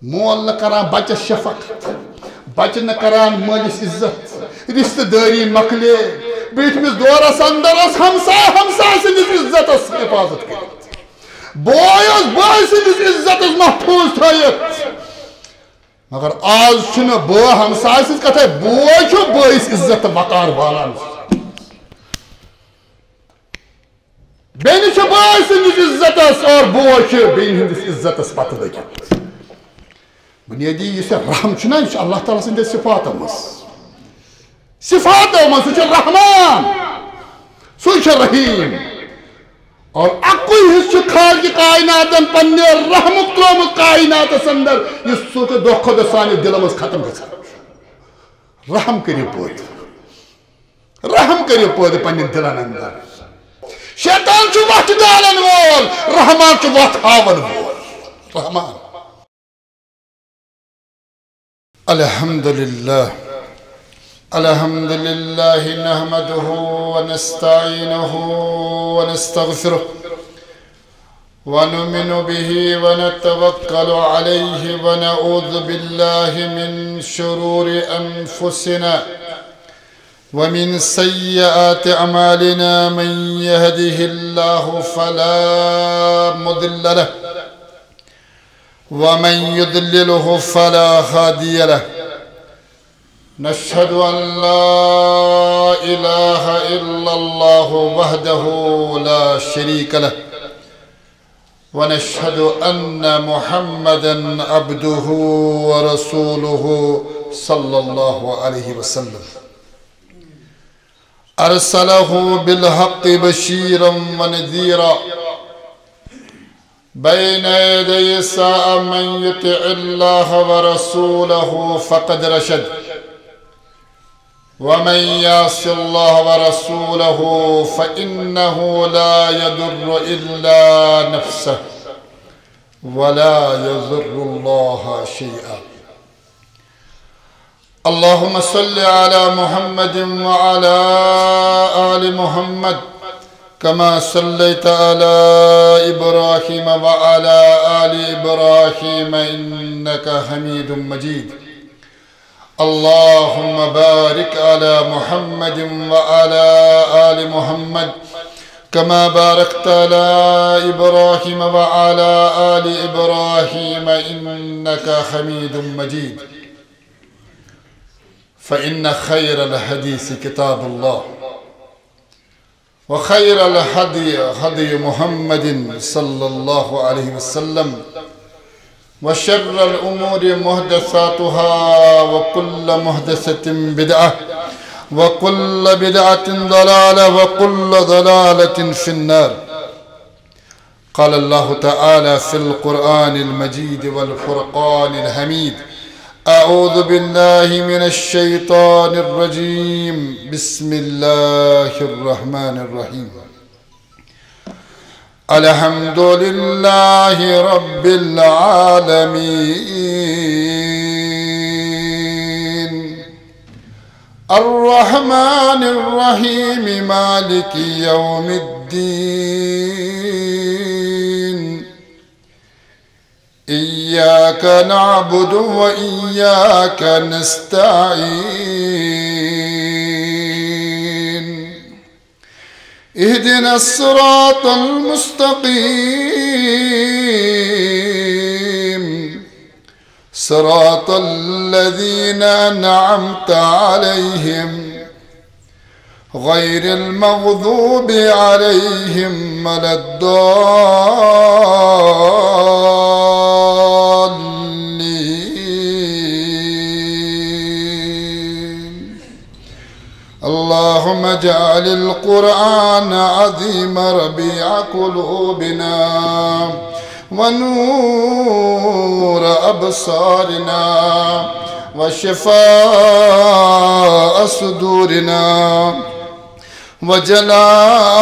مول کران بچس شفقت بچہ نہ کران مالس عزت رشتہ داری مکلے بیٹھمس دورس اندر ہمسائے ہمسائے سندس عزت حفاظت کر بوائے بوائے سندس عزت محفوظ تھائیت مگر آج چھنہ بو ہمسائے سند کتھے بوائے چھو بوائس عزت وقار والان بین چھو بوائے سندس عزت اور بوائے چھو بین ہندس عزت پتہ لگت بنیادی یہ رحم چھنا یہ اللہ تعالیٰ سندے صفات سہ رحمان سہ رحیم اور اکوئی حصہ خالق کائنات پنہ رحمت ترومت کائنات اندر یہ سوکھ دہ کھت سانہ دل مز ختم گژھان رحم کریو پود پنہ دلن اندر شیطان چھ وتھ ڈالن وول رحمان چھ وتھ ہاون وول رحمان الحمد لله نحمده ونستعينه ونستغفره ونؤمن به ونتوكل عليه ونعوذ بالله من شرور أنفسنا ومن سيئات أعمالنا من يهده الله فلا مضل له ومن يضلله فلا هادي له نشهد أن لا إله إلا الله وحده لا شريك له ونشهد أن محمدا عبده ورسوله صلى الله عليه وسلم أرسله بالحق بشيرا ونذيرا بين يدي الساعة من يطع الله ورسوله فقد رشد ومن يعص الله ورسوله فإنه لا يضر إلا نفسه ولا يضر الله شيئا اللهم صل على محمد وعلى آل محمد كما صليت على إبراهيم وعلى آل إبراهيم إنك حميد مجيد اللهم بارك على محمد وعلى آل محمد كما باركت على إبراهيم وعلى آل إبراهيم إنك حميد مجيد فإن خير الحديث كتاب الله وخير الهدي هدي محمد صلى الله عليه وسلم وشر الأمور محدثاتها وكل محدثة بدعة وكل بدعة ضلالة وكل ضلالة في النار قال الله تعالى في القرآن المجيد والفرقان الحميد أعوذ بالله من الشيطان الرجيم بسم الله الرحمن الرحيم الحمد لله رب العالمين الرحمن الرحيم مالك يوم الدين إياك نعبد وإياك نستعين اهدنا الصراط المستقيم صراط الذين أنعمت عليهم غير المغضوب عليهم ولا الضالين اللهم اجعل القرآن عظيم ربيع قلوبنا ونور أبصارنا وشفاء صدورنا وجلاء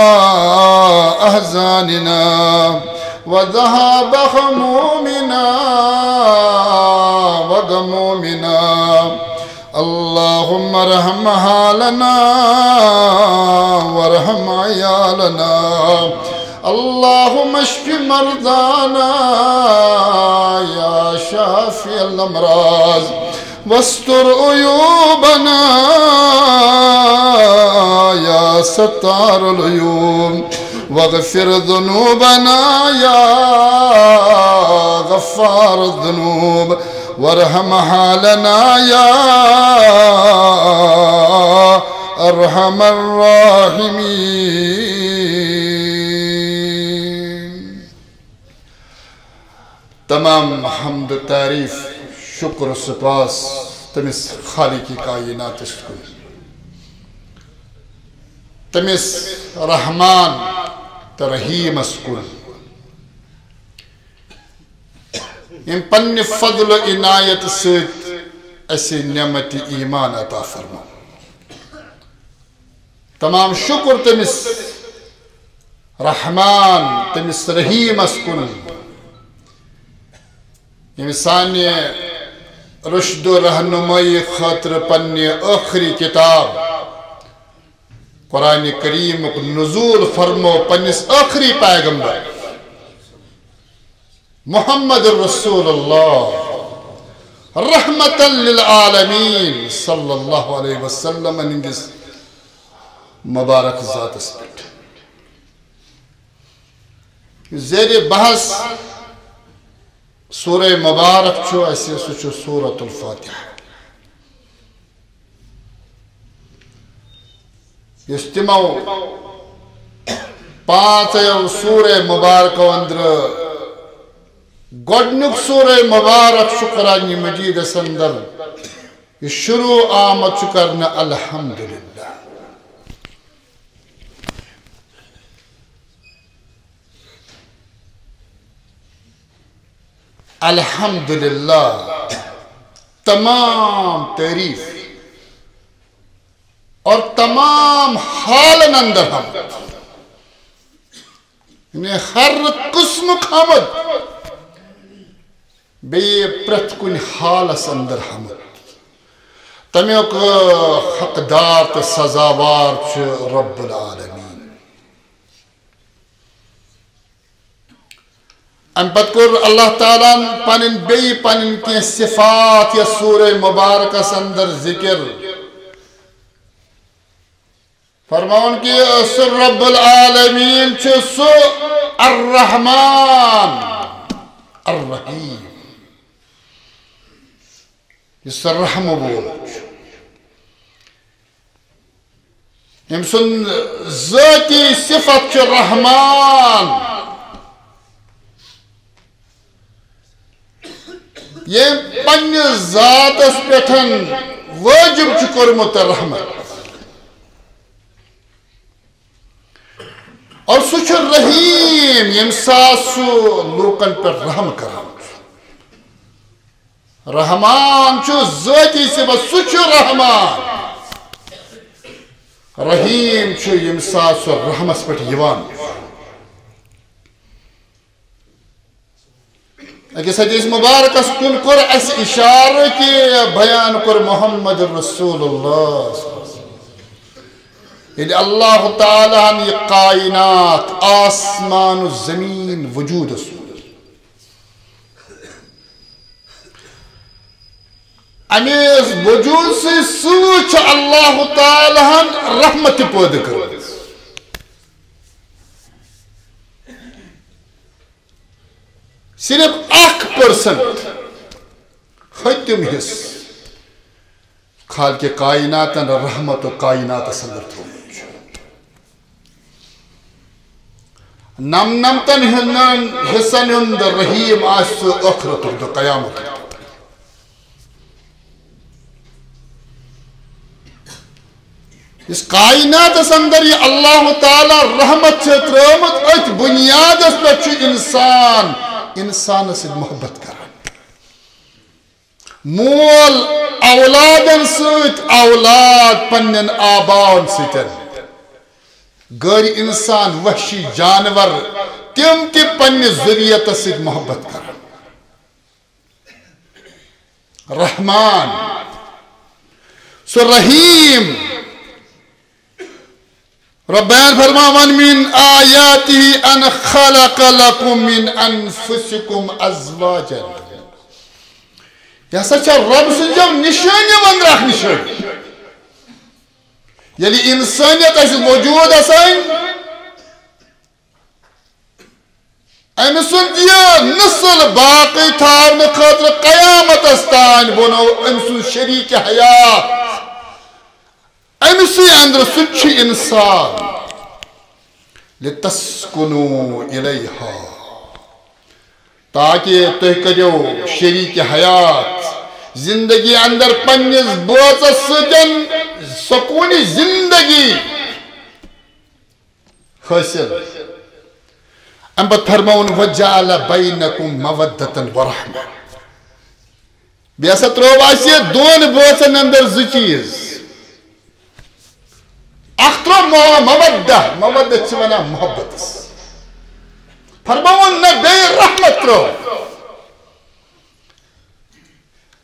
أحزاننا وذهاب همومنا وغمومنا اللهم ارحم حالنا وارحم عيالنا اللهم اشف مرضانا يا شافي الأمراض واستر عيوبنا يا ستار العيوب واغفر ذنوبنا يا غفار الذنوب وارحم حالنا يا أرحم الراحمين. تمام حمد تعریف شکر سپاس تمس خالق کائنات کن، تمس رحمان تو رحیم کن یم پنہ فضل و عنایت ست اسی نعمت ایمان عطا فرما. تمام شکر تمس رحمان تمس رحیم کن یم سانہ رشد و رہنمائی خاطر پنہ آخری کتاب قرآن کریم نزول فرمو پنس آخری پیغمبر محمد الرسول اللہ رحمتا للعالمین صلی اللہ علیہ وسلم انگس مبارک ذات اسپٹ زیر بحث سورہ مبارک چھو ایسی سوچو سورة الفاتحہ. استماع پانچ سورہ مبارک اندر گوڑنک سورہ مبارک قرآن مجید اندر یہ شروع آمد کرنا الحمدللہ. الحمدللہ تمام تعریف اور تمام حالن اندر حمد، یعنی ہر قسم حمد بے پرت کن حالس اندر حمد. تمیک حقدار تو سزاوار چھ رب العالمین. ام پت کر اللہ تعالیٰ پنن بی پنن کی صفات یا سورہ مبارک اندر ذکر فرماؤن کی سر رب العالمین سو الرحمن الرحیم. یہ سر رحم بول ام سن ذاتی صفت چھ رحمان. یہ پنہ ذات اس پیٹھن واجب چھ کرمت رحمت اور سوچ رحیم یم ساسو لوکن پر رحم کران. رحمان چو ذاتی سے بس سوچ رحمان. رحیم چو یم ساسو رحمس پر یوان. اکس حدیث مبارک اس کن کر اس اشارہ کی بیان کر محمد رسول اللہ یعنی اللہ تعالیٰ یہ کائنات آسمان و زمین وجود رسول امیز وجود سے سوچ اللہ تعالیٰ رحمت پود کر. صرف 1% ختم حص خالق کائنات رحمت و کائنات اندر تھو. نمتن حصن ہند رحیم آس اخرت و قیامت. اس کائنات اندر یہ اللہ تعالیٰ رحمت سے ترامت ات بنیاد اس پر انسان سے محبت کران. مول اولادن سیت اولاد پنن آباؤن سیتن غیر انسان وحشی جانور تم تی پنن ذریعت سیت محبت کران. رحمان سو رحیم ربان فرمان من آیاته ان خلق لكم من انفسكم ازواجا یہ ہسا چھا رب سنجو نشانی وندراک نشانی یعنی انسانیت اس موجود اسائن ام سن یہ نسل باقی تھاون خاطر قیامت استان بنو ام سن شریک حیات ام سی اندر سچ انسان لتسکنو الیہا تاکہ تہ کرو شریک حیات زندگی اندر پنس بوچس سن سکونی زندگی حاصل ام پت فرمون وجعل بینکم مودتا ورحمہ بیسا تروب آسی دون بوچن اندر زی چیز اختر مودہ مودہ چوانا محبت فرمون نہ بے رحمت رو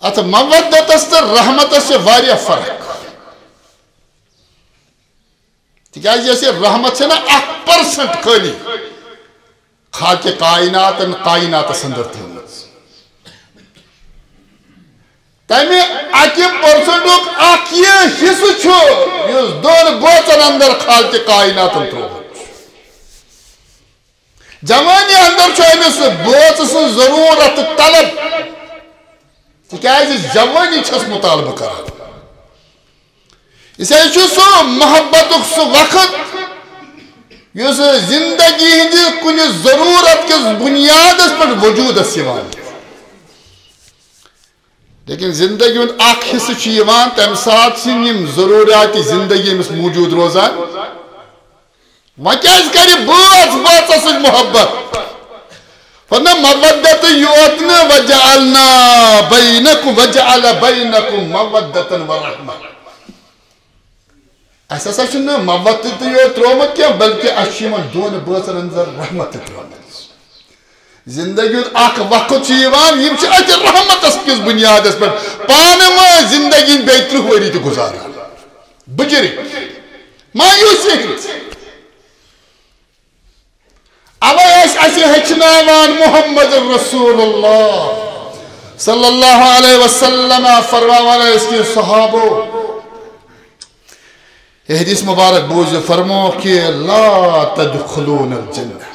اچھا مودت استر رحمت سے واریا فرق تکیاز جیسے رحمت سے نا 1% خالی خاک کائنات ان کائنات سندر تھمز تیمی 1% آکیے حصہ چھو یوز دون بوچن اندر خاک کائنات ان تھمز جوانی اندر چھو ایمیس بوچ سن ضرورت طلب تکیاز جوانی چھس مطالبہ کرا اسے چھو سو محبت سو وقت یوز زندگی ہندی کنی ضرورت کس بنیاد اس پر وجود اس یوان لیکن زندگی میں آخ حصہ چھ یوان تم ساتھ سنیم ضروریات زندگی میں موجود روزان وکیز کری بوچ اس محبت فرنا مودت یوتنا وجعلنا بینکم وجعل بینکم مودتا ورحمہ ایسا سا چھنا مودت یوت ترومت کیا بلکہ اشیمان دون بوچن اندر رحمت ترومت زندگی آخ وقت چیوان یم چھ اچھ رحمت اس کس بنیاد اس پر پانما زندگی بیتر ہوئی تو گزارا بجری مایوسی اب ایسی ہچناوان محمد رسول اللہ صلی اللہ علیہ وسلم فرماوانا اس کی صحابو یہ حدیث مبارک بوز فرمو کہ لا تدخلون الجنہ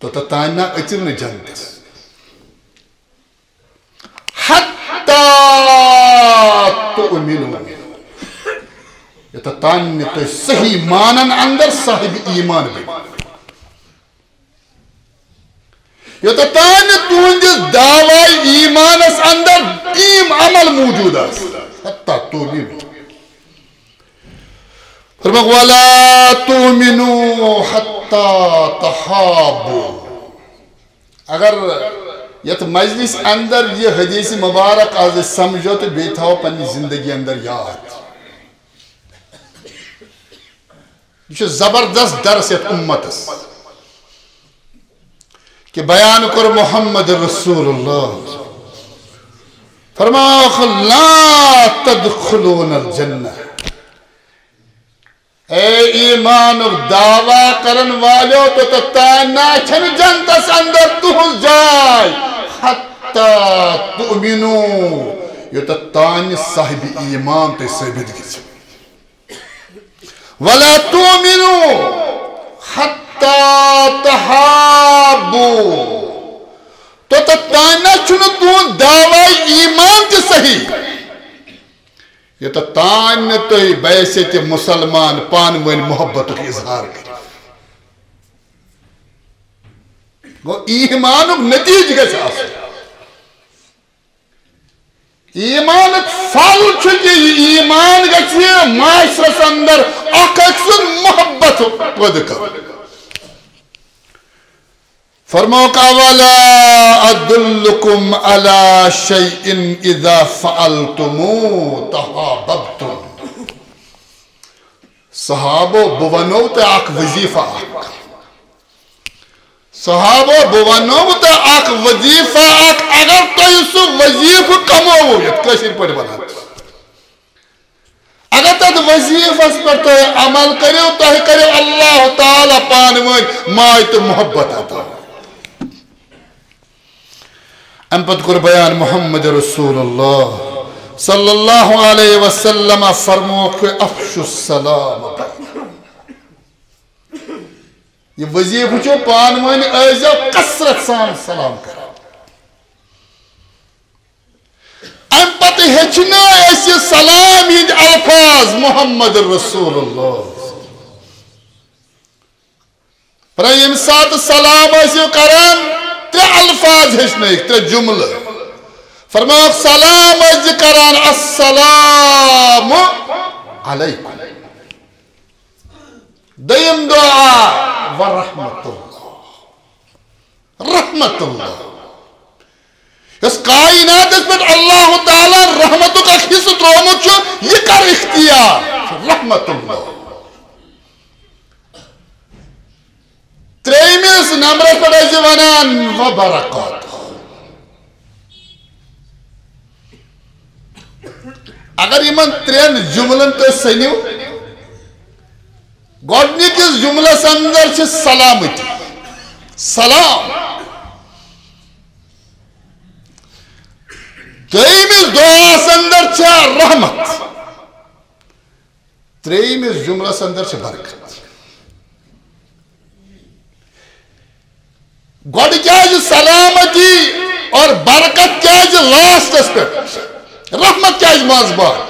تو تتانا اچرن جنت حتی تؤمنون یہ تتانا تو صحیح مانن اندر صاحب ایمان بھی یہ تتانا تو اندر دعوائی ایمان اس اندر ایم عمل موجود ہے حتی تؤمنون فرمق وَلَا تُؤْمِنُوا حَتَّى تَحَابُوا اگر یہ مجلس اندر یہ حدیث مبارک آج سمجھو تو بیٹھاؤ پنی زندگی اندر یاد یہ زبردست درس ہے امت کہ بیان کر محمد رسول اللہ فرماؤ لا تدخلون الجنہ اے ایمان دعویٰ کرن والو تو تتانا چھن جنتس اندر تہز جائے حتی تؤمنو یہ تتانی صاحب ایمان تے ثابت گیس وَلَا تُؤْمِنُوا حَتَّى تَحَابُوا تو تتانا چھن تو دعویٰ ایمان تے صحیح یہ تو تان تو بیسیت مسلمان پانوین محبت کی اظہار کر گو ایمانک نتیج گا چاہتا ایمانک فال چھکی ایمان گا چاہتا معاشرس اندر اکسن محبت پد کر فرماؤ کا وَلَا أَدُلُّكُمْ عَلَى شَيْءٍ إِذَا فَعَلْتُمُوا تَحَابَبْتُمْ صحابو بوانو تا آک وظیفہ آک صحابو بوانو تا آک وظیفہ آک اگر تو یسو وظیف کمو یت کشیر پر بنات اگر تا وظیفس پر تو عمل کرو تو کرو اللہ تعالی پانوین ماے تو محبت عطا ام پت کر بیان محمد رسول اللہ صلی اللہ علیہ وسلم فرموک افشو السلام یہ وظیف چھو پانوین ایزو کثرت سان سلام کر ام پت ہچنا ایسی سلام ہند الفاظ محمد رسول اللہ پر یم سات سلام ایسیو کران ترے الفاظ ہچنا ترے جملہ فرماؤ سلام ایسی کران السلام علیکم دیم دعا ورحمت اللہ رحمت اللہ اس کائنات اس پر اللہ تعالی رحمتوں کا حصہ ترومت چھو یہ کر اختیار رحمت اللہ تریمیس نمبر پر ایسی ونان وبرکات اگر ایمان ترین جملن تو سنیو گوڑنی کس جملہ سندر چھ سلامتی سلام تریمیس دعا سندر چھ رحمت تریمیس جملہ سندر چھ برکت گوڑ کیا ہے سلامتی اور برکت کیا ہے لاسٹ اس پر رحمت کیا ہے مازبار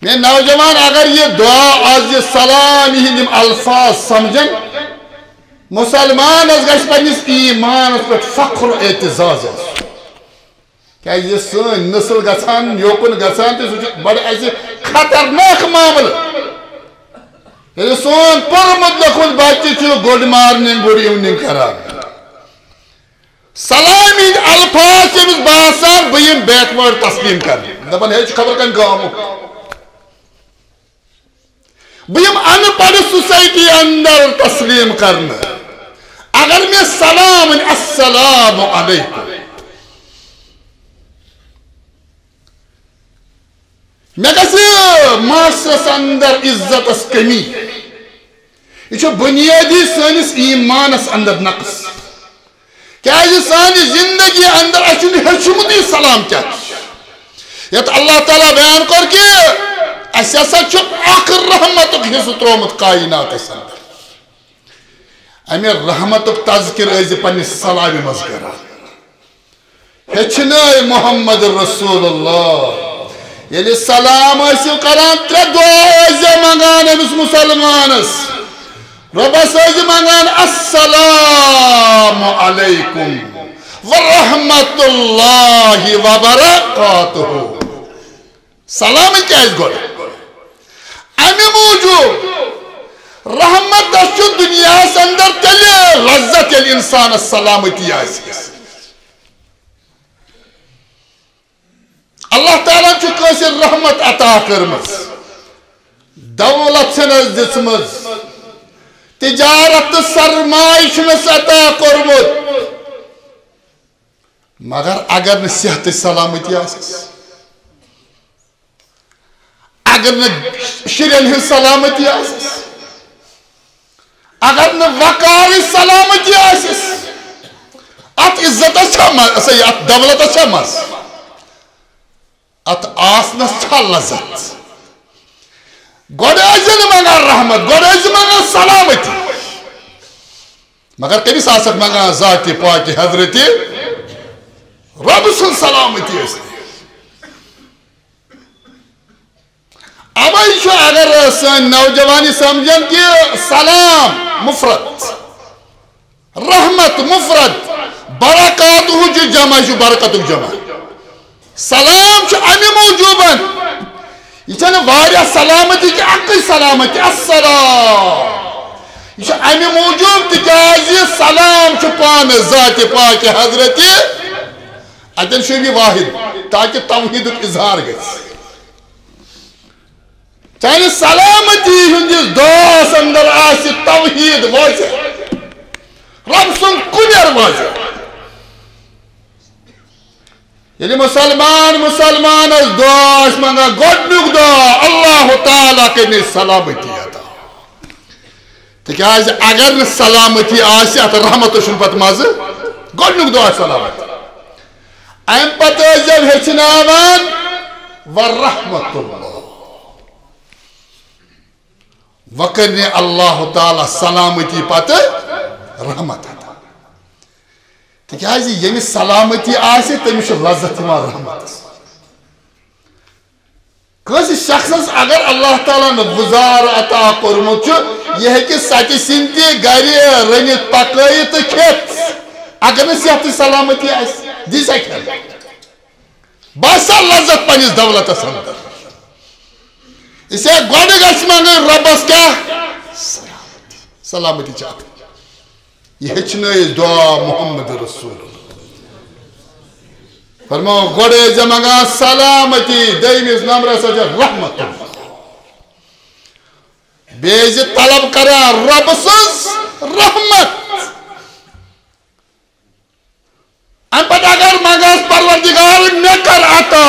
میں نوجوان اگر یہ دعا آج یہ سلام ہی الفاظ سمجھیں مسلمان اس گش پنیس ایمان اس پر فخر و اعتزاز ہے کیا یہ سن نسل گسان یوکن گسان تو بڑے ایسے خطرناک معامل یہ سون پر مطلق بچے چھو گوڑ مارننگ گوڑ ایوننگ کران سلامی الفاظ سے اس باسان بہیم بیک ورڈ تسلیم کر دبن ہے خبر کن گامو بہیم ان پڑھ سوسائٹی اندر تسلیم کرنا اگر میں سلام السلام علیکم میں کسی معاشرس اندر عزت اس کمی یہ چھو بنیادی سانس ایمانس اندر نقص کیا یہ سانی زندگی اندر اچھنی حشمتی سلام کیا یہ اللہ تعالیٰ بیان کر کے ایسا سا چھو آخر رحمتک حصہ ترومت کائنات اس اندر امی رحمتک تذکر ایزی پنی سلامی مذکرہ ہچنے محمد رسول اللہ یعنی سلام ایسیو کران ترے دعا ایزی منگان امس مسلمانس رب ایزی منگان السلام علیکم ورحمت اللہ وبرکاتہ سلام کیا اس گوڑے امی موجود رحمت دشو دنیا سندر تلے لذت الانسان السلامتی آئیسی اللہ تعالیٰ چھو کیسے رحمت عطا کرمز دولت سنز دسمز تجارت سرمائش نس عطا کرمت مگر اگر نہ صحت سلامتی آسس اگر نہ شرین ہن سلامتی آسس اگر نہ وقار سلامتی آسس ات عزت اچھا مز ات دولت اچھا مز ات آسنس چھا لذت گوڑے ایزن منگا رحمت گوڑے ایزن منگا سلامتی مگر کبھی ساسک منگا ذاتی پاکی حضرتی رب سن سلامتی اس اب ایشو اگر سن نوجوانی سمجھن کہ سلام مفرد رحمت مفرد برکاتہ جو جمع جو برکتہ جمع سلام چھو امی موجوباً یہ چھنے واریا سلامتی کی اقی سلامتی السلام یہ چھو امی موجوب تکیازی سلام چھو پان ذات پاک حضرتی ادن شوی واحد تاکہ توحید اظہار گئی چاہیے سلامتی ہندیس دوس اندر آسی توحید واضح رب سن کنیر واضح یلی مسلمان اس دعا اس منگا گۄڈنیُک دعا اللہ تعالیٰ کٔرِنۍ سلامتی عطا تِکیٛازِ اگر نہٕ سلامتی آسہِ اتھ رحمتس چھُنہٕ پتہٕ مزٕ گۄڈنیُک دعا سلامتی امہِ پتہٕ ٲسۍزٮ۪و ہیٚچھناوان ورحمۃ اللہ وۄنۍ کٔرِنۍ اللہ تعالیٰ سلامتی پتہٕ رحمت عطا تِکیٛازِ ییٚمِس سلامتی آسہِ تٔمِس چھُ لذت یِوان رحمتس کٲنٛسہِ شخصس اگر اللہ تعالیٰ ہن گُزار عطا کوٚرمُت چھُ یہِ ہیٚکہِ ژَٹہِ سِنٛدِ گرِ رٔنِتھ پکٲیِتھ تہٕ کھٮ۪تھ اگر نہٕ صحتٕچ سلامتی آسہِ دی سا کھٮ۪ن باسا لذت پننِس دولتس اندر اسے گۄڈٕ گژھِ منگٕنۍ رۄبس کیٛاہ سلامتی چھِ اکھ یہ ہیٚچھنٲیِس دعا محمد رسول فرماو گۄڈٕ ٲسۍزِ منگان سلامتی دوٚیمِس نمبرس ٲسۍزِ رحمت بیٚیہِ ٲسۍزِ طلب کران رۄبہٕ سٕنٛز رحمت امہِ پتہٕ اگر منگس پروردگار مےٚ کر عطا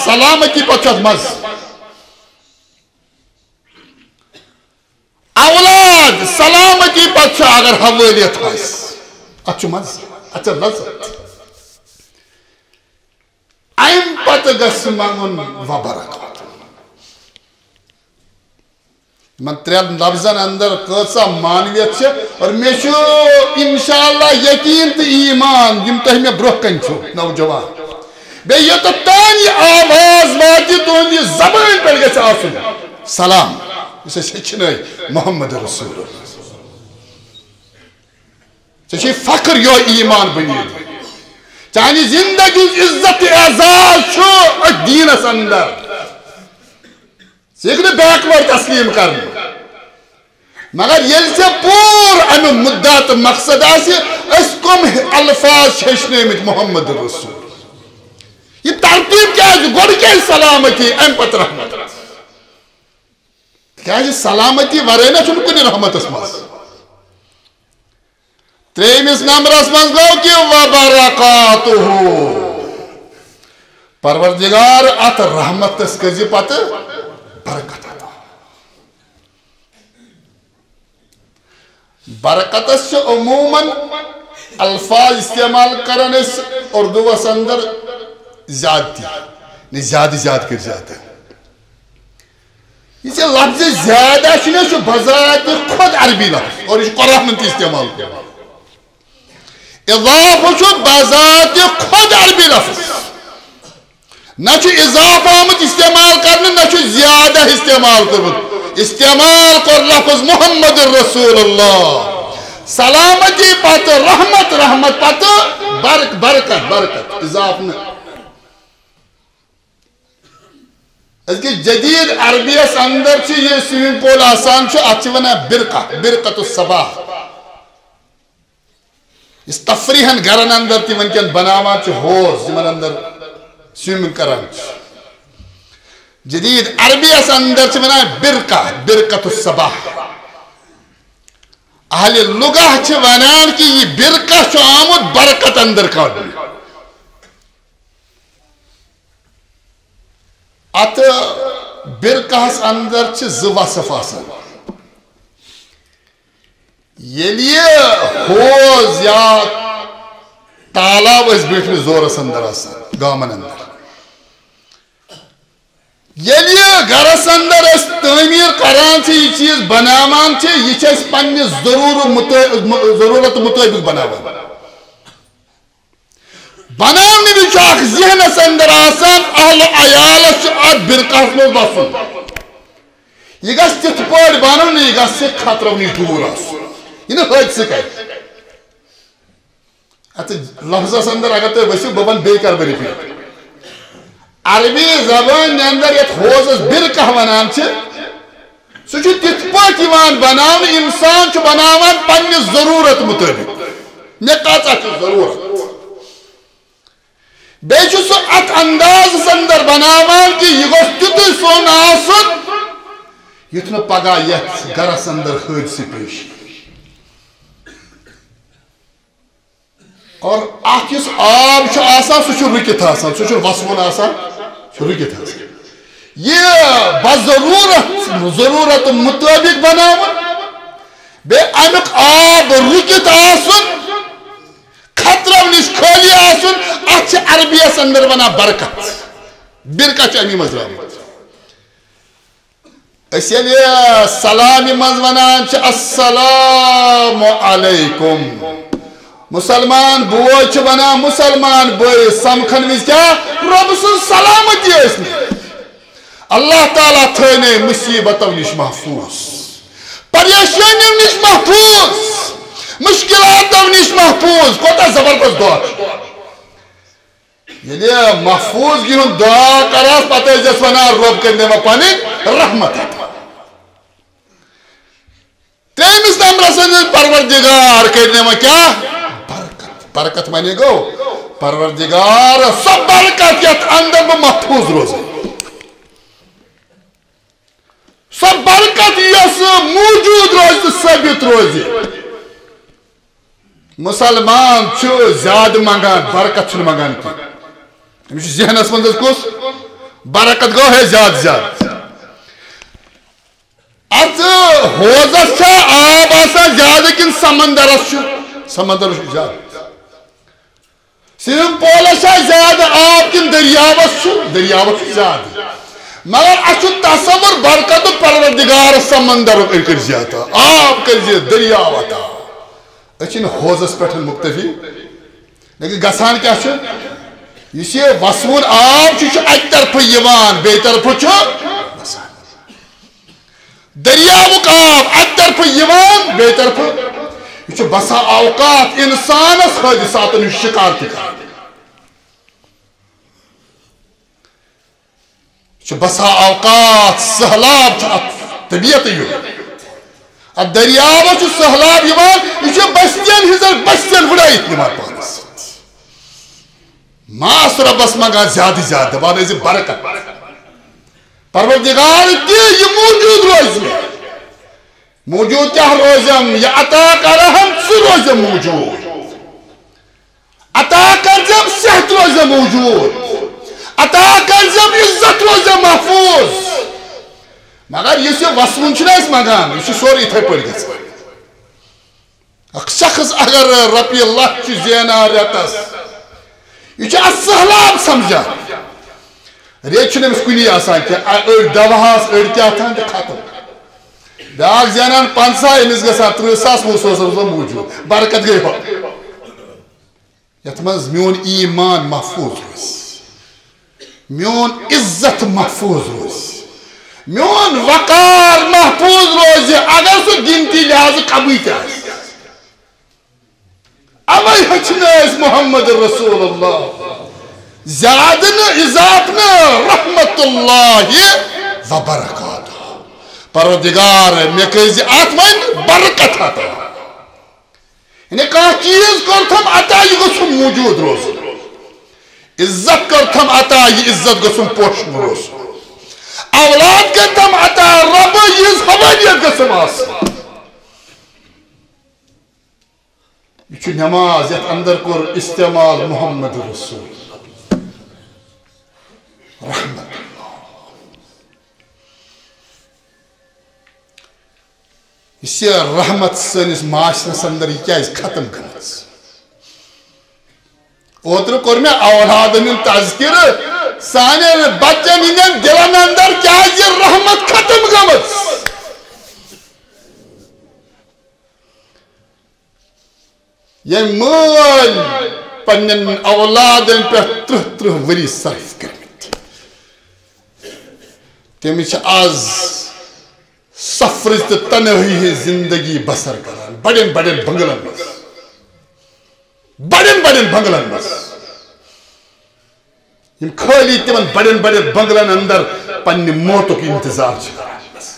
سلامتی پتہٕ چھُ اتھ مزٕ اولاد سلامتی پتہٕ چھُ اگر حوٲلیت آسہِ اتھ چھُ مزٕ اتھ چھِ لذت امہِ پتہٕ گژھِ منگُن وبرکات یِمن ترٛٮ۪ن لفظن اندر کۭژاہ معنویت چھِ اور مےٚ چھُ انشاءاللہ یقیٖن تہٕ ایٖمان یِم تۄہہِ مےٚ برونٛہہ کنہِ چھُو نوجوان بیٚیہِ یوٚتتھ تام یہِ آواز واتہِ تُہُنٛد یہِ زبٲنۍ پٮ۪ٹھ گژھِ آسُن سلام یُس أسۍ ہیٚچھنٲے محمد رسول ژےٚ چھے فخر یِہوے ایٖمان بنیاد چانہِ زندگی عزت اعزاز چھُ أتھۍ دیٖنس اندر ژٕ ہیٚکہِ نہٕ بیکوٲڈ تسلیٖم کرنہٕ مگر ییٚلہِ ژےٚ پوٗرٕ امیُک مُدا تہٕ مقصد آسہِ أسۍ کٕم الفاظ چھِ ہیٚچھنٲومٕتۍ محمد رسول یہ ترتیب کیٛازِ گۄڈٕ کیٛازِ سلامتی امہِ پتہٕ رحمت تِکیٛازِ سلامتی ورٲے نہ چھُنہٕ کُنہِ رحمتس منٛز ترٛیٚیمِس نمبرس منٛز گوٚو کہِ وبرکاتہُ پروردگار اتھ رحمتس کٔرزِ پتہٕ برکت عطا برکتس چھِ عموٗمن الفاظ استعمال کران أسۍ اردوٗوس اندر زیادتی نہ زیادٕ زیادٕ کٔرۍ زیادٕ یہ لفظ زیادہ چھُ بذات خود عربی لفظ اور یہ قرآن تہِ استعمال اضافہ چھُ بذات خود عربی لفظ نہ چھُ اضافہ آمُت استعمال کرنہٕ نہ چھُ زیادہ استعمال کوٚرمُت استعمال کوٚر لفظ محمد رسول اللہ سلامتی پتہٕ رحمت رحمت پتہٕ برکت برکت اضافہ نہٕ أزکِس جدید عربیس اندر چھُ یہِ سوِمنگ پول آسان چھُ اتھ چھِ ونان برقہ برقۃ الصباح یُس تفریحن گرن اندر تہِ ونکٮ۪ن بناوان چھِ ہوز یِمن اندر سوِمنگ کران چھِ جدید عربیس اندر چھِ ونان برقہ برقۃ الصباح اہل لغہ چھِ ونان کہ یہ برقہ چھُ آمُت برکت اندر کڑنہٕ ات برقہس اندر چھِ زٕ وصف آسان ییٚلہِ یہِ ہوز یا تالاب ٲسۍ بیٖٹھمٕتۍ زورس اندر آسان گامن اندر ییٚلہِ یہِ گرس اندر أسۍ تعمیٖر کران چھِ یہِ چیٖز بناوان چھِ یہِ چھِ أسۍ پننہِ ضروٗرت مطٲبق بناوان بناونہٕ وِزِ چھُ اکھ ذہنس اندر آسان اہل عیالس چھُ اتھ برقہس منٛز بسُن یہِ گژھِ تِتھ پٲٹھۍ بنُن یہِ گژھِ خطرو نِش دوٗر آسُن یہِ نہٕ حٲدثہٕ کرِ اتھ لفظس اندر اگر تُہۍ ؤسِو بہٕ ونہٕ بیٚیہِ کرٕ بہٕ رِپیٖٹ عربی زبٲنۍ اندر یتھ ہوزس برقہ ونان چھِ سُہ چھُ تِتھ پٲٹھۍ یِوان بناونہٕ انسان چھُ بناوان پننہِ ضروٗرت مُطٲبق مےٚ کۭژاہ چھِ ضروٗرت بیٚیہِ چھُ سُہ اتھ اندازس اندر بناوان کہ یہِ گوٚژھ تیُتُے سۄن آسُن یُتھ نہٕ پگاہ یتھ گرس اندر حٲدثہٕ پیش اور اتھ آب سہ رکت سہ وسون سہ رکت یہ ضرورت مطابق بناو بے امیک آب رکت خطرہ نش خالی ات عربیس اندر ونان برکت برکت امی مز سلامی مز ونان السلام علیکم مسلمان بوئی ونان مسلمان بوئی سمکھن وز کیا رب سن سلامتی اللہ تعالیٰ تھنے مصیبتوں نش محفوظ پریشانیوں نش محفوظ مشکلاتوں نش محفوظ کوتا زبردست دعا یہ محفوظ گی ہوں دعا کراس پتہ جس ونا رب کرنے میں پانی رحمت تیمس نمبر سے پروردگار کرنے میں کیا برکت مانے گو پروردگار سب برکت یت اندر میں محفوظ روزے سب برکت یس موجود روز ثابت روزی مسلمان چھو زیادہ منگان برکت چھو منگان کی ہمیشہ ذہنس مندس کس برکت گو ہے زیادہ ات حوضس چھا آب آسا زیادہ کن سمندرس چھو سمندرس چھو زیادہ سوئمنگ پولس چھا زیادہ آب کن دریاوس چھو دریاوس چھو زیادہ مگر اچھو تصور برکت پروردگار سمندر کر زیادہ آب کر زیادہ دریاوتا اچھن حوضس پٹھن مکتفی لیکن گسان کیا چھو یہ وسون آب چھو ایک طرف یوان بے طرف چھو دریاوک آب ایک طرف یوان بے طرف یہ چھو بسا اوقات انسانس حادثات شکار تکا چھو بسا اوقات سہلاب چھو طبیعت یو دریاو چھو سہلاب یوان یہ چھو بستین ہزار بستین وڑائیت نمار پانس ماس ربس مگا زیادہ بانے سے برکت پروردگار تی یہ موجود روزی موجود کیا روزم یہ عطا کرہم سو روزم موجود عطا کرزم صحت روزم موجود عطا کرزم عزت روزم محفوظ مگر یہ سے وسمن چھنا اس مگان یہ سوری تھے پڑ گئے اک شخص اگر ربی اللہ چی زینا ریتس یہ چھا سہلاب سمجھا ریت چھنے اس کنی آسان کیا اڑ دوہاس اڑ کیا تھا اندر ختم بیاگ زینان 500 امس گسان 30,000 موسوس موجود برکت گئی ہو یتمنز میون ایمان محفوظ روز میون عزت محفوظ روز میون وقار محفوظ روز اگر سو گنتی لحاظ قبی کیا اوی حچنے اس محمد رسول اللہ زیادنا اضافنا رحمت اللہ وبرکاتہ پروردگار میں کہی آتمائن برکت آتا انہیں کہا چیز کرتم عطا یہ گسم موجود روز عزت کرتم عطا یہ عزت گسم پوشن روز اولاد کرتم عطا رب یہ حوالیت گسم آسمان یہ نماز یت اندر کر استعمال محمد رسول رحمت اس رحمت سنس معاشرس اندر یہ کیا ختم کرنا اوتر کور میں اولادن تذکر سانے بچن ہندین دلن اندر کیا یہ رحمت ختم گمت یہ مول پنن اولادن پہ 30 وری صرف کرمت تمہیں آز سفرز تو تنہی زندگی بسر کران بڑن بڑن بنگلن بس بڑن بڑن بنگلن بس یم خالی تمن بڑن بڑن بنگلن اندر پنی موتو کی انتظار کران بس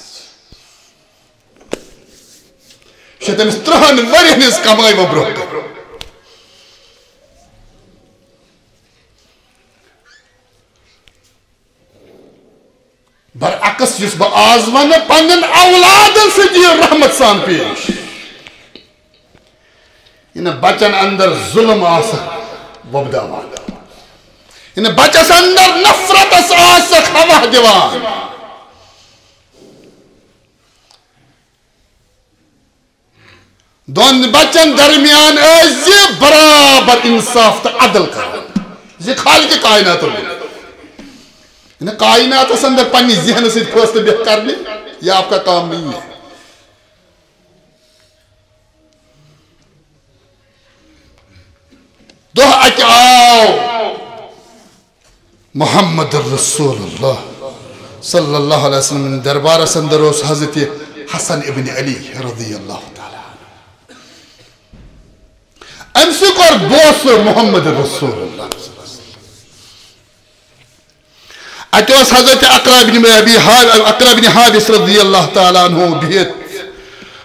شتمس 3 ورین اس کمائی و بروک برعکس جس با آزمان پنن اولادن سے دی رحمت سان پیش ان ان بچن اندر ظلم وبداوان ان بچس اندر نفرت ہوا دیوان دون بچن درمیان برابر انصاف تو عدل کر یہ خالق کائنات ان کائنات اندر پنی ذہن سے فیصلہ بہت کرنے یہ آپ کا کام نہیں ہے. دہ اکہ آو محمد رسول اللہ صلی اللہ علیہ وسلم دربارس اندر اس حضرت حسن ابن علی رضی اللہ تعالی ام سے کور بوس محمد رسول اللہ اتوس حضرت اقرا بن حابس رضی اللہ تعالی عنہ بہت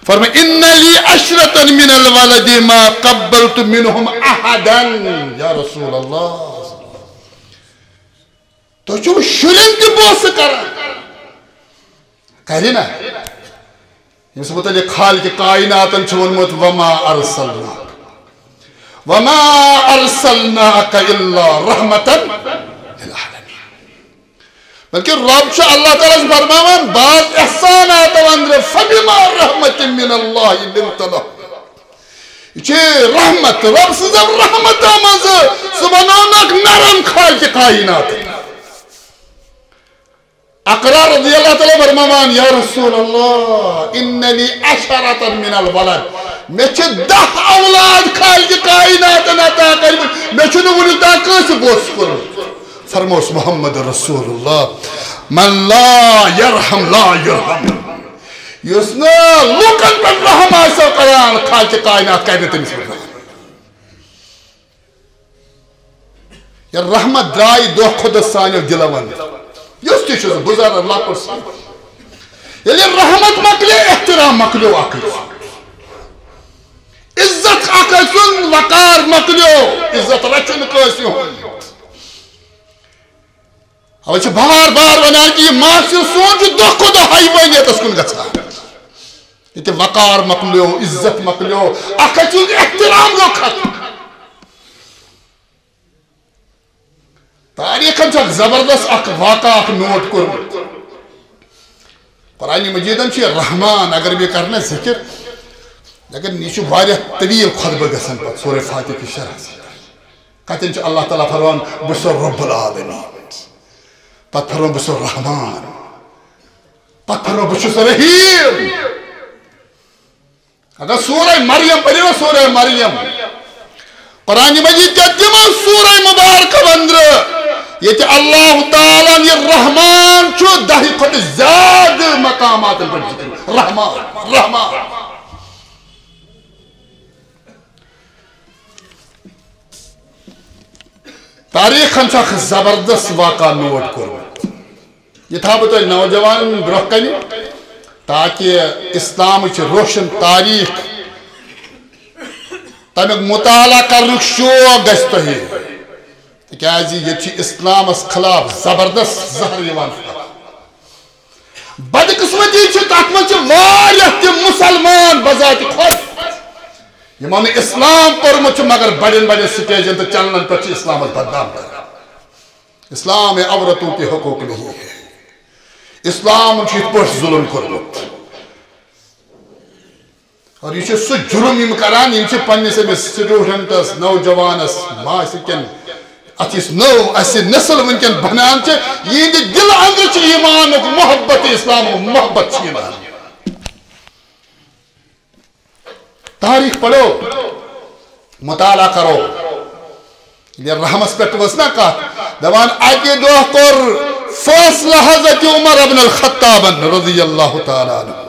فرما ان لی عشرة من الولد ما قبلت منهم احدا یا رسول اللہ تو چھو شرین کی بوس کرا کہہ دینا اس متعلق خالق کائنات چھوڑمت وما ارسلناک الا رحمتا للعالمین بلکہ رب شاہ اللہ تعالیٰ سے فرماوان بعض احسانات اندر فبما رحمت من اللہ لنت لہ یہ رحمت رب سے جب رحمت آماز سبحانک نرم خالق کائنات اقرا رضی اللہ تعالیٰ فرماوان یا رسول اللہ اننی عشرة من الولد میں چھے 10 اولاد خالق کائنات عطا کریم میں چھے نولی تا کیسے بوس کروں فرموس محمد رسول اللہ من لا يرحم لا يرحم یسنا لوکن پر رحم آسا قرآن خالق کائنات کہنے تنس پر رحم یا رحمت درائی دو خود سانی دلوان یس تی شد بزار اللہ پر سانی یعنی رحمت مکلے احترام مکلو آکل عزت آکل سن وقار مکلو عزت رچن کیسی ہوں اور چھے بار بار ونان کی یہ معاشر سونچ دو خود حیوانیت اس کن گچھا یہ تے وقار مکلو عزت مکلو آکل سن احترام لو کھت تاریخ ہم چھک زبردست اک واقع اک نوٹ کر قرآن مجیدن چھے رحمان اگر بھی کرنا ذکر لیکن یہ چھو واریہ طویل خطبہ گسن پر سورہ فاتح کی شرح سے کہتے ہیں اللہ تعالیٰ فرمان بسر رب العالمین پتھروں بسر رحمان پتھروں بسر رحیم اگر سورہ مریم پڑھی نا سورہ مریم قرآن مجید کہتے ہیں سورہ مبارک بندر یہ کہ اللہ تعالیٰ یہ رحمان چھو دہی خود زیاد مقامات پر ذکر رحمان رحمان تاریخ ہم چھک زبردست واقع نوٹ کرو یہ تھا بتا نوجوان برخ کنی تاکہ اسلام چھ روشن تاریخ تمیک مطالعہ کرنک شوق گشت ہی تکیازی یہ چھ اسلام اس خلاف زبردست زہر یوان بد قسمتی چھ تاکمن چھ واریت مسلمان بذات خود یمان اسلام پرمت چھ مگر بڑین بڑین سٹیجن تو چلنن پر چھ اسلام بدنام کر اسلام عورتوں کے حقوق نہیں ہے اسلام چھ پوش ظلم کرمت اور یہ سو جرم یم کران یم چھ پنس امس سٹوڈنٹس نوجوانس ماسکن اتس نو اس نسل ونکن بنان چھ یہ دل اندر چھ ایمان محبت اسلام محبت چھ ایمان تاریخ پڑھو مطالعہ کرو یہ رحمس پہ وسنا کہا دوان اکی دو کر فیصلہ حضرت عمر بن الخطاب رضی اللہ تعالی عنہ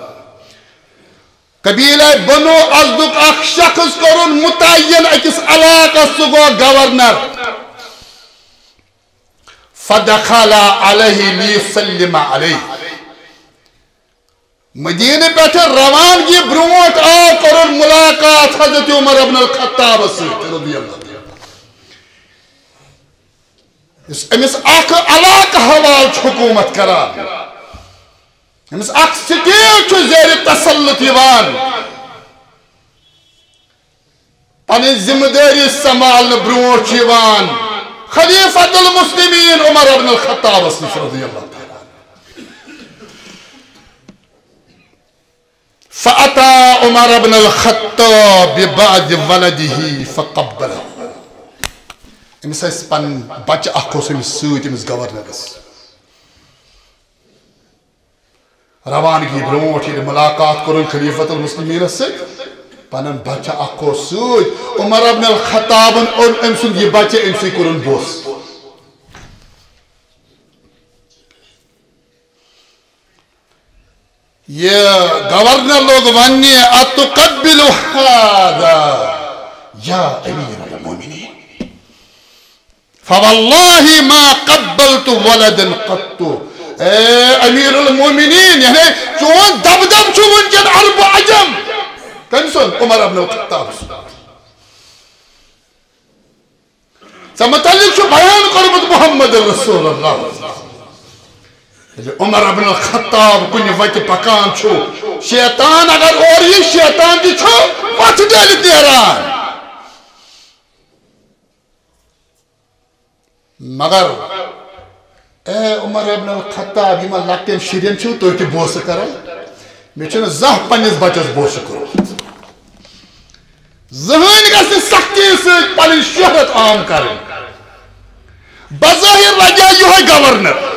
قبیلہ بنو ازدک اخ شخص کرن متعین اکس علاقہ سگو گورنر فدخل علیہ لیسلم علیہ مدینہ پیٹھ روانگی برونٹ آو کرن ملاقات حضرت عمر بن الخطاب سے رضی اللہ امس اخ علاقہ حوال حکومت کران امس اخ سٹیٹ زیر تسلط یوان پنن ذمہ داری سنبھالنے برونٹھ یوان خلیفۃ المسلمین عمر بن الخطاب نش رضی اللہ تعالی فأتى عمر بن الخطاب ببعض ولده فقبله امس پن بچہ اخ امس ست امس گورنرس روانگی برونٹھ ملاقات کرن خلیفۃ المسلمین ست پنن بچہ اخ ست عمر بن الخطاب اور ام سند یہ بچہ ام سی کرن بوس یہ گورنر لوگ ونی اتقبل هذا یا امیر المؤمنین فوالله ما قبلت ولدا قط اے امیر المؤمنین یعنی چون دب دب چھو ونکن عرب و عجم کم سن عمر بن الخطاب سمتعلق چھو بیان قربت محمد رسول اللہ عمر بن الخطاب کن وقت پکان چھو شیطان اگر اور یہ شیطان دی چھو وقت دل دیران مگر اے عمر بن الخطاب یہ لکٹین شرین چھو تو تی بوس کرا میں چھو زہ پنیز بچس بوس کرو ذہن گھن سختی سے پنن شہرت عام کریں بظاہر لگیا یہ گورنر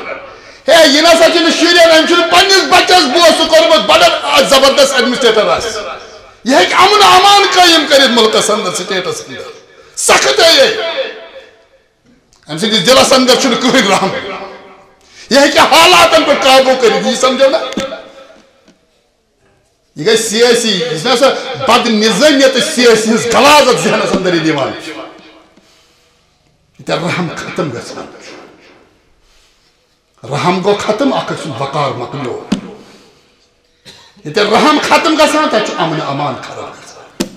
ہے یہ نسا چھن شرین ہم چھن پنیز بچس بوس کرمت بڑا زبردست ایڈمنسٹریٹر آس یہ ایک امن امان قائم کرید ملک اندر سٹیٹس اندر سخت ہے یہ ہم سے دلس اندر چھن کہیں رحم یہ ہے کہ حالات ان پر قابو کرید یہ سمجھو نا یہ گئی سیاسی اس نے ایسا بد نظامیت سیاسی غلاظت ذہنس اندر ہی دیوان یہ رحم ختم گژھان رحم گو ختم اکھ سن وقار مکلو یہ رحم ختم گژھان تہ امن امان خراب گژھان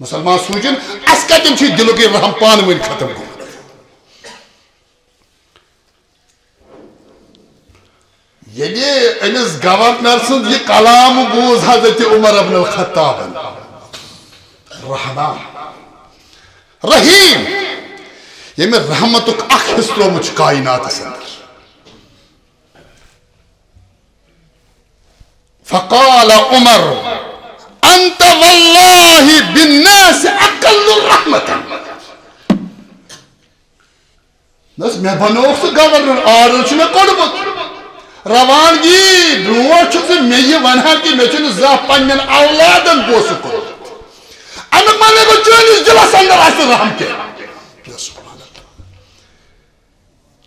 مسلمان سوچن اس کتم چھ دلک رحم پان ون ختم گو یعنی امس گورنر سند یہ کلام بوز حضرت عمر بن الخطاب رحمان رحیم یہ میں رحمتک اخ حصہ مجھ کائنات اندر فقال عمر انت والله بالناس اقل رحمة بس میں بنوک سے گورنر آرڈر چھ میں کوڑبت روانگی برونٹ چھو سے میں یہ ونہا کہ میں چھو زہ پنین اولادن بوس کرو امیک مانے کو چونیس دل اندر آسے رحم کے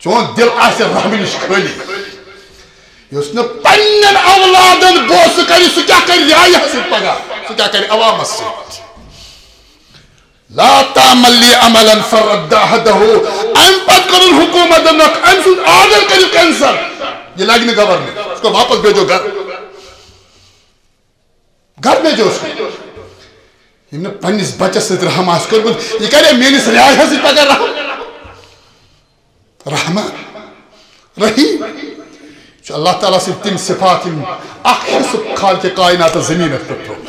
چون دل آسے رحم نش کھلی اس نے پنین اولادن بوس کری سو کیا کری ریائی حسن پگا سو کیا کری عوام سے لا تعمل لی عملا فرد احدہو ام پت کرن حکومت نک ام سن آرڈر کری کینسل یہ لگنے گورنر اس کو واپس بھیجو گھر بھیجو اس کو یہ نے پنیس بچہ سے رحم آس کر یہ کہہ رہے میں نے سریائی حسی پکر رحمان رحیم جو اللہ تعالیٰ سے تم صفات اخص خال کے کائنات زمین اس پر ترومت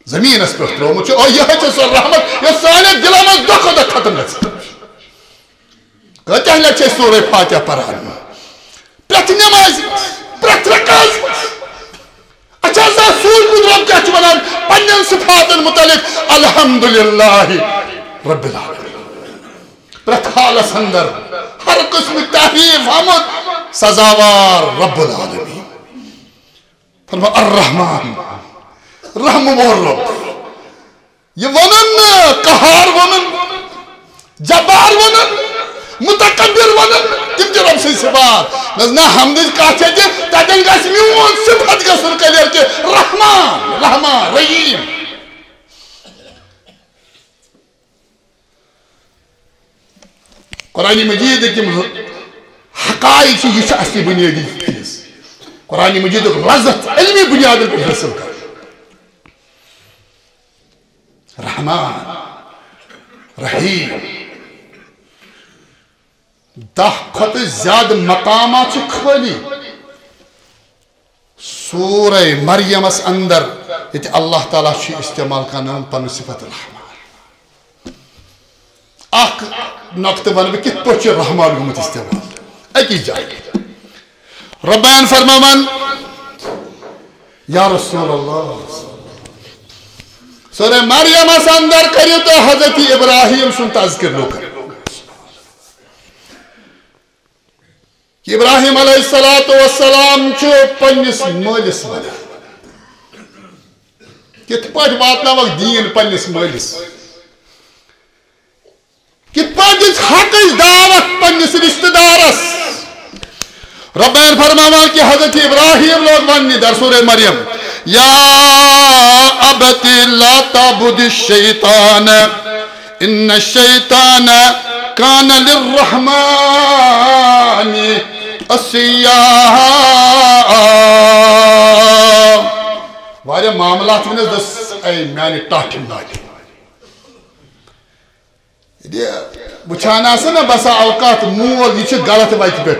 زمین اس پر ترومت اور یہ ہے سر رحمت یہ سانے دلانہ دکھ ختم گھر کہتے ہیں لچے سورہ فاتحہ پرہن پرت نماز پرت رکاز اچھا سا سور مدرم کیا چونان پنین صفات متعلق الحمدللہ رب العالمین پرت حال سندر ہر قسم تحریف حمد سزاوار رب العالمین فرما الرحمن رحم ورب یہ ونن قہار ونن جبار ونن متقبر ونن تم جو رب سے صفات نزنا حمدج کہتے ہیں تاکن گاس میون صفت کا سن کلیر کے رحمان رحمان رحیم قرآن مجید کی حقائق یہ اصلی بنیادی چیز قرآن مجید لذت علمی بنیاد پر حاصل کر رحمان رحیم دہ کھت زیادہ مقامات خالی سورہ مریم اس اندر یہ اللہ تعالیٰ استعمال کرنا پن صفت رحمان اخ نقطہ ون بہ کت پہ رحمان گومت استعمال اکی جائے ربان فرمان یا رسول اللہ سورہ مریم اندر کریو تو حضرت ابراہیم سن تذکر لو کر کہ ابراہیم علیہ السلام چھو پنس مالس ودا کت پاٹ واتنا وقت دین پنس مالس کت پاٹ حق دعوت پنس رشتہ دارس ربین فرمانا کہ حضرت ابراہیم لوگ ونی در سورہ مریم یا ابت لا تعبد الشیطان ان الشیطان کان للرحمن عصیا واریاہ معاملات ونس دس اے میانی ٹاٹھم نالی وچھان آسا نا بسا اوقات مول یہ غلط وتہ پہ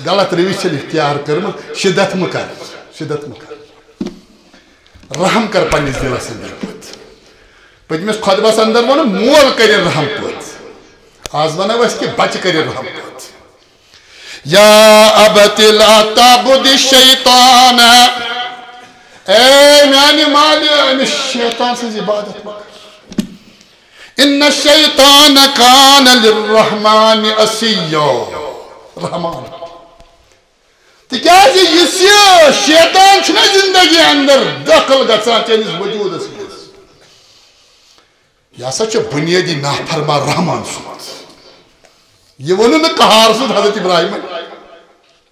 غلط روش اختیار کرمت شدت مکر رحم کر پنس دلس اندر پتمس خطبس اندر ون مول کر رحم پت آز ونو اس کہ بچہ کر رحم پت یا ابت لا تعبد الشیطان اے میانی مالی امس شیطان سے عبادت مکر ان الشیطان کان للرحمن عصیا رحمان تکیازِ یس یہ شیطان چھنا زندگی اندر دخل گژھان چٲنِس وجوٗدس منٛز یہ ہسا چھُ بنیٲدی نافرمان رحمان سُنٛد یہ ووٚنُن نہٕ قہار سُنٛد حضرت ابراہیم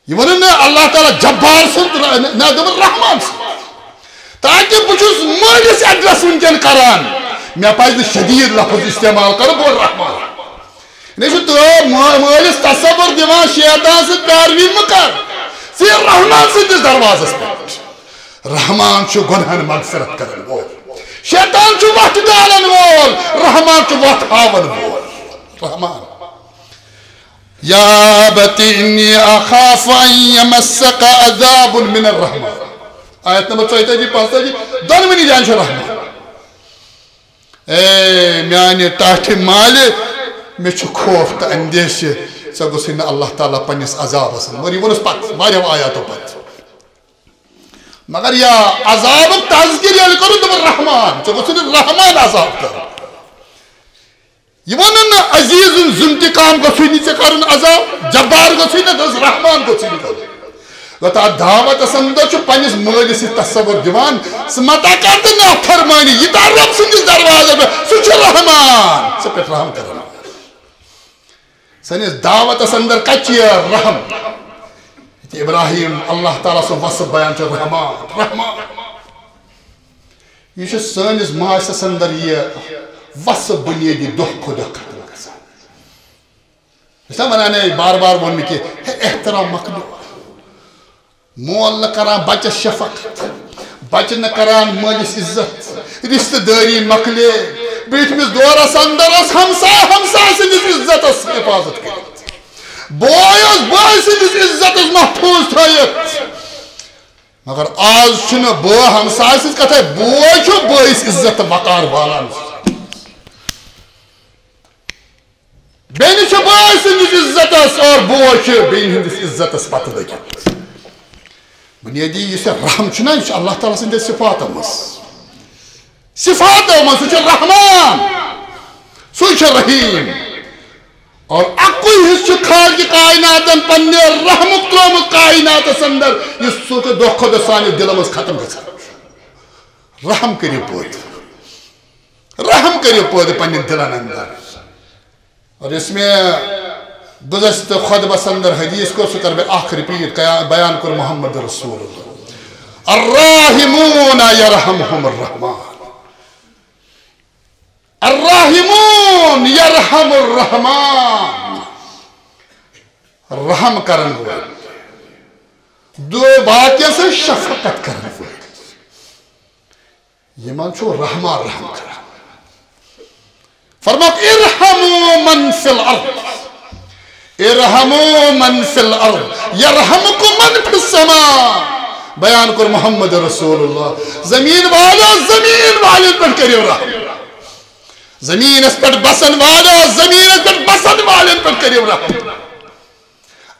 یہ ووٚنُن نہٕ اللہ تعالیٰ جبار سُنٛد نہ دوٚپُن رحمان سُنٛد تاکہ بہٕ چھُس مٲلِس ایڈرس وٕنکٮ۪ن کران مےٚ پزِ نہٕ شدیٖد لفظ استعمال کرُن بہٕ رحمان مےٚ چھُ تو مٲلِس تصور دِوان شیطان سۭتۍ پیروی مہٕ کر ژٕ رحمان سٕنٛدِس دروازس پٮ۪ٹھ رحمان چھُ گۄنہن مغفرت کرن وول شیطان چھُ وتھ ڈالن وول رحمان چھُ وتھ ہاون وول رحمان یا ابتی انی اخاف ان یمسک عذاب من الرحمان آیت نمبر 34-35 دونونی جان چھُ رحمان اے میانہِ ٹاٹھہِ مالہِ مےٚ چھُ خوف تہٕ اندیشہِ ژےٚ گوٚژھُے نہٕ اللہ تعالیٰ پننِس عذابس مگر یہِ ووٚنُس پتہٕ واریاہو آیاتو پتہٕ مگر یا عذابُک تذکر ییٚلہِ کوٚرُن دوٚپُن رحمان ژےٚ گوٚژھُے نہٕ رحمان عذاب کرُن یہ ووٚنُن نہٕ عزیٖزُن ذُنتِقام گوٚژھُے نہٕ ژےٚ کرُن عذاب جبار گوٚژھُے نہٕ دوٚپُس رحمان گوٚژھُے نہٕ کرُن گوٚو تتھ دعوتس اندر چھُ پننِس مٲلِس یہِ تصور دِوان ژٕ متا کر تہٕ نافرمٲنی یہِ تار رۄب سٕنٛدِس دروازس پٮ۪ٹھ سُہ چھُ رحمان ژٕ پٮ۪ٹھ رحم کران سٲنِس دعوتس اندر کتہِ چھُ یہِ رحم ییٚتہِ ابراہیم اللہ تعالیٰ سُنٛد وصف بیان چھُ رحمان رحمان یہ چھُ سٲنِس معاشرس اندر یہِ وصف بنیٲدی دۄہ کھۄتہٕ دۄہ ختم گژھان یہِ چھُنہ ونان ہے بار بار ووٚن مےٚ کہِ احترام مۄکلیو مول نہ کران بچس شفقت بچہ نہ کران مالس عزت رشتہ داری مکلے بیٹھمس دورس اندر ہمسائے سندس عزتس حفاظت کرت بوے سندس عزتس محفوظ تھٲیِتھ مگر آز چھُنہٕ بٲے ہمسائے سٕنٛز کتھے بوے چھُ بٲیِس عزت وقار والان بیٚنہِ چھِ بٲے سٕنٛدِس عزتس اور بوے چھُ بیٚنہِ ہٕنٛدِس عزتس پتہٕ لٔگِتھ بنیادی یہ رحم چھُنہ یہ اللہ تعالیٰ سندے صفاتو مز سُہ چھُ رحمان سُہ چھُ رحیم اور اکوئی حصہٕ چھُ خالق کائناتن پننہِ رحمُک ترٛوومُت کائناتس اندر یُس سُہ دۄہ کھۄتہٕ دۄہ سانہِ دلو منٛز ختم گژھان رحم کٔرِو پٲدٕ پننٮ۪ن دلن اندر اور یُس مےٚ گزشتہ خطبس اندر حدیث کو سُہ کر بہٕ اکھ رِپیٖٹ بیان کوٚر محمد رسول اللہ الراحمون یرحمہم الرحمان الراحمون یرحم الرحمان رحم کرن وول دو باقین سے شفقت کرن وول یمن چھُ رحمان رحم کران فرماو ارحموا من فی الارض ارحموا من فی الارض یرحمکم من فی السماء بیان کر محمد رسول اللہ زمین والن پر کریو رحم زمین اس پر بسن والا زمین اس پر بسن والن پر کریو رحم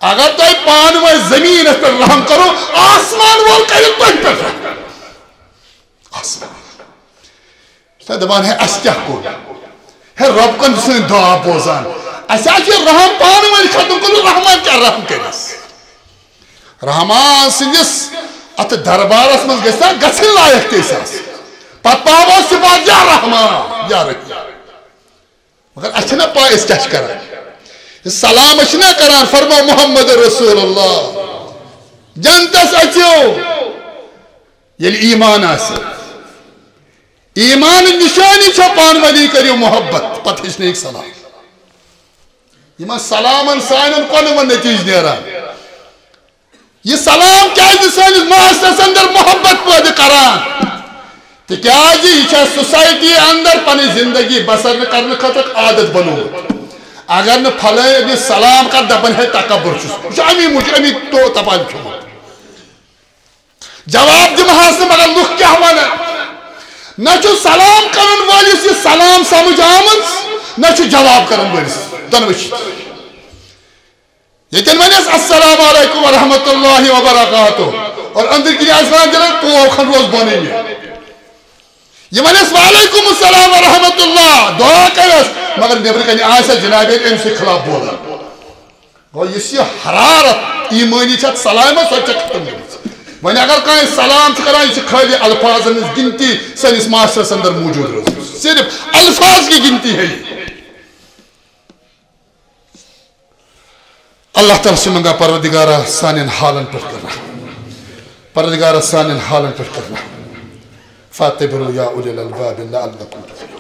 اگر تو پانوے زمین اس پر رحم کرو آسمان وال کریو تو پر رحم آسمان دبان ہے اس کیا کو ہے رب کن سن دعا بوزان ایسا کہ رحم پانوے ختم کرو رحمان کیا رحم کرس رحمان سندس ات دربارس من گسا گسن لائق تیساس پت پاو صفات یا رحمان یا رحیم مگر اچھنا پائس کیا کران سلام اچھنا کران فرما محمد رسول اللہ جنتس اچھو یل ایمان آسی ایمان نشانی چھو پانوانی کریو محبت پت ہچنے ایک سلام ایمان سلامن سائنن کونمن نتیج نیران یہ سلام کیا جی سانس معاشرس اندر محبت پید کران تو کیا جی یہ سوسائٹی اندر پنی زندگی بسر کرنے خطر عادت بنو اگر نہ پھلے سلام کر دبن ہے تکبر چھس امی مجھے امی تو تپان چھو جواب دم حاصل مگر لکھ کیا وانا نہ چھو سلام کرن والیس یہ سلام سمجھ آمد نہ چھو جواب کرن والیس دنوش لیکن میں نے السلام علیکم ورحمت اللہ وبرکاتہ اور اندر کی آسمان جلال تو اوکھن روز بونے میں یہ میں نے وعلیکم السلام ورحمت اللہ دعا کرس مگر نبر کنی آسا جناب ان سے خلاف بولا گو یہ حرارت ایمانی چھت سلامت سو چھت ختم گئی میں نے اگر کہیں سلام چھکران یہ خالی الفاظ گنتی سنس معاشرس اندر موجود روز صرف الفاظ کی گنتی ہے اللہ تعالیٰ سے منگا پروردگارہ سانین حالن پر کرنا پروردگارہ سانین حالن پر کرنا فاتبرو یا اولی الالباب لعلکم تفلحون